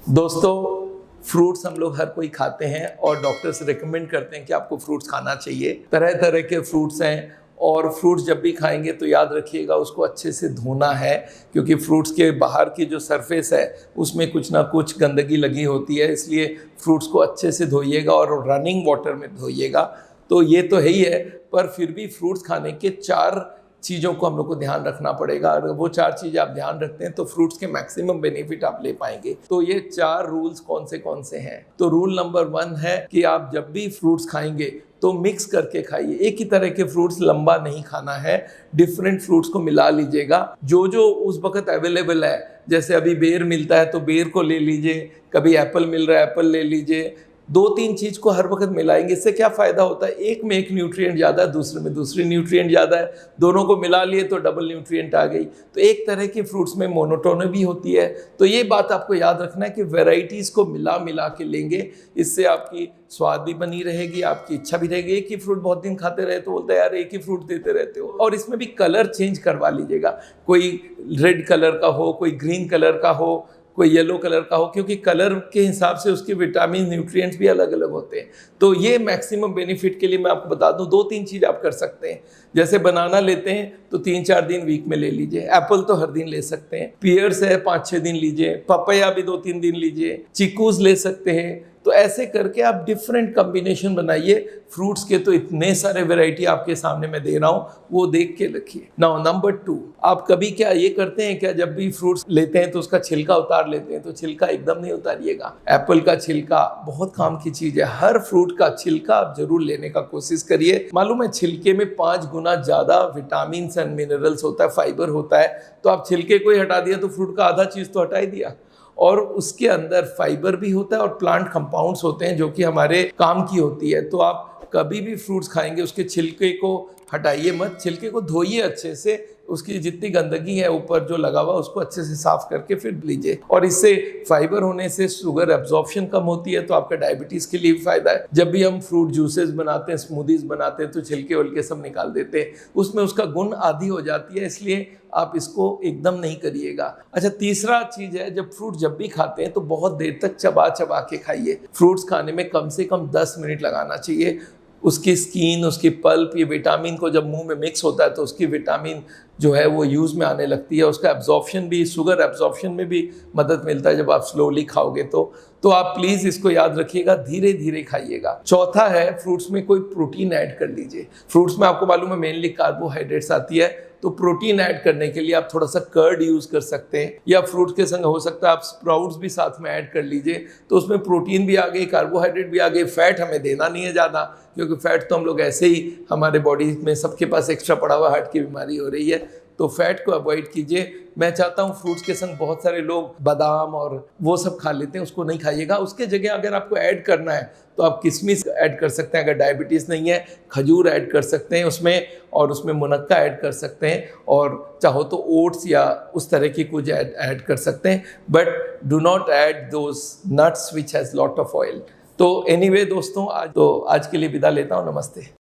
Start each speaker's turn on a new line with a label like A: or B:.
A: दोस्तों, फ्रूट्स हम लोग हर कोई खाते हैं और डॉक्टर्स रिकमेंड करते हैं कि आपको फ्रूट्स खाना चाहिए। तरह तरह के फ्रूट्स हैं और फ्रूट्स जब भी खाएंगे तो याद रखिएगा उसको अच्छे से धोना है, क्योंकि फ्रूट्स के बाहर की जो सरफेस है उसमें कुछ ना कुछ गंदगी लगी होती है, इसलिए फ्रूट्स को अच्छे से धोइएगा और रनिंग वाटर में धोइएगा। तो ये तो है ही है, पर फिर भी फ्रूट्स खाने के 4 चीज़ों को हम लोग को ध्यान रखना पड़ेगा। अगर वो 4 चीज़ें आप ध्यान रखते हैं तो फ्रूट्स के मैक्सिमम बेनिफिट आप ले पाएंगे। तो ये 4 रूल्स कौन से हैं? तो रूल नंबर 1 है कि आप जब भी फ्रूट्स खाएंगे तो मिक्स करके खाइए। एक ही तरह के फ्रूट्स लंबा नहीं खाना है, डिफरेंट फ्रूट्स को मिला लीजिएगा। जो जो उस वक्त अवेलेबल है, जैसे अभी बेर मिलता है तो बेर को ले लीजिए, कभी एप्पल मिल रहा है एप्पल ले लीजिए। 2-3 चीज़ को हर वक्त मिलाएंगे, इससे क्या फ़ायदा होता है, एक में एक न्यूट्रिएंट ज़्यादा है, दूसरे में दूसरी न्यूट्रिएंट ज़्यादा है, दोनों को मिला लिए तो डबल न्यूट्रिएंट आ गई। तो एक तरह की फ्रूट्स में मोनोटोनी भी होती है। तो ये बात आपको याद रखना है कि वैरायटीज़ को मिला के लेंगे, इससे आपकी स्वाद भी बनी रहेगी, आपकी इच्छा भी रहेगी। एक ही फ्रूट बहुत दिन खाते रहे तो बोलते हैं यार एक ही फ्रूट देते रहते हो। और इसमें भी कलर चेंज करवा लीजिएगा, कोई रेड कलर का हो, कोई ग्रीन कलर का हो, कोई येलो कलर का हो, क्योंकि कलर के हिसाब से उसके विटामिन न्यूट्रिएंट्स भी अलग अलग होते हैं। तो ये मैक्सिमम बेनिफिट के लिए मैं आपको बता दूं 2-3 चीज़ आप कर सकते हैं। जैसे बनाना लेते हैं तो 3-4 दिन वीक में ले लीजिए, एप्पल तो हर दिन ले सकते हैं, पियर्स है 5-6 दिन लीजिए, पपैया भी 2-3 दिन लीजिए, चीकूज ले सकते हैं। तो ऐसे करके आप डिफरेंट कॉम्बिनेशन बनाइए। फ्रूट्स के तो इतने सारे वैरायटी आपके सामने मैं दे रहा हूँ, वो देख के रखिए। नाउ नंबर 2, आप कभी क्या ये करते हैं क्या, जब भी फ्रूट्स लेते हैं तो उसका छिलका उतार लेते हैं? तो छिलका एकदम नहीं उतारिएगा। एप्पल का छिलका बहुत काम की चीज़ है, हर फ्रूट का छिलका आप जरूर लेने का कोशिश करिए। मालूम है छिलके में 5 गुना ज़्यादा विटामिन एंड मिनरल्स होता है, फाइबर होता है। तो आप छिलके को ही हटा दिया तो फ्रूट का आधा चीज़ तो हटा ही दिया। और उसके अंदर फाइबर भी होता है और प्लांट कंपाउंड्स होते हैं जो कि हमारे काम की होती है। तो आप कभी भी फ्रूट्स खाएंगे उसके छिलके को हटाइए मत, छिलके को धोइए अच्छे से, उसकी जितनी गंदगी है ऊपर जो लगा हुआ उसको अच्छे से साफ करके फिर लीजिए। और इससे फाइबर होने से शुगर एब्जॉर्प्शन कम होती है, तो आपका डायबिटीज़ के लिए भी फायदा है। जब भी हम फ्रूट जूसेस बनाते हैं, स्मूदीज बनाते हैं, तो छिलके वलके सब निकाल देते हैं, उसमें उसका गुण आधी हो जाती है, इसलिए आप इसको एकदम नहीं करिएगा। अच्छा, तीसरा चीज़ है, जब फ्रूट जब भी खाते हैं तो बहुत देर तक चबा के खाइए। फ्रूट्स खाने में कम से कम 10 मिनट लगाना चाहिए। उसकी स्किन, उसकी पल्प, ये विटामिन को जब मुंह में मिक्स होता है तो उसकी विटामिन जो है वो यूज़ में आने लगती है, उसका एब्जॉर्प्शन भी, शुगर एब्जॉर्प्शन में भी मदद मिलता है जब आप स्लोली खाओगे तो आप प्लीज़ इसको याद रखिएगा, धीरे धीरे खाइएगा। चौथा है, फ्रूट्स में कोई प्रोटीन ऐड कर लीजिए। फ्रूट्स में आपको मालूम है मेनली कार्बोहाइड्रेट्स आती है, तो प्रोटीन ऐड करने के लिए आप थोड़ा सा कर्ड यूज़ कर सकते हैं, या फ्रूट के संग हो सकता है आप स्प्राउट्स भी साथ में ऐड कर लीजिए। तो उसमें प्रोटीन भी आ गई, कार्बोहाइड्रेट भी आ गई। फैट हमें देना नहीं है ज़्यादा, क्योंकि फैट तो हम लोग ऐसे ही हमारे बॉडी में सबके पास एक्स्ट्रा पड़ा हुआ, हार्ट की बीमारी हो रही है, तो फैट को अवॉइड कीजिए। मैं चाहता हूँ फ्रूट्स के संग बहुत सारे लोग बादाम और वो सब खा लेते हैं, उसको नहीं खाइएगा। उसके जगह अगर आपको ऐड करना है तो आप किशमिश ऐड कर सकते हैं, अगर डायबिटीज़ नहीं है खजूर ऐड कर सकते हैं उसमें, और उसमें मुनक्का ऐड कर सकते हैं, और चाहो तो ओट्स या उस तरह की कुछ ऐड कर सकते हैं, but do not add those nuts which has lot of oil. तो एनीवे दोस्तों, आज के लिए विदा लेता हूँ। नमस्ते।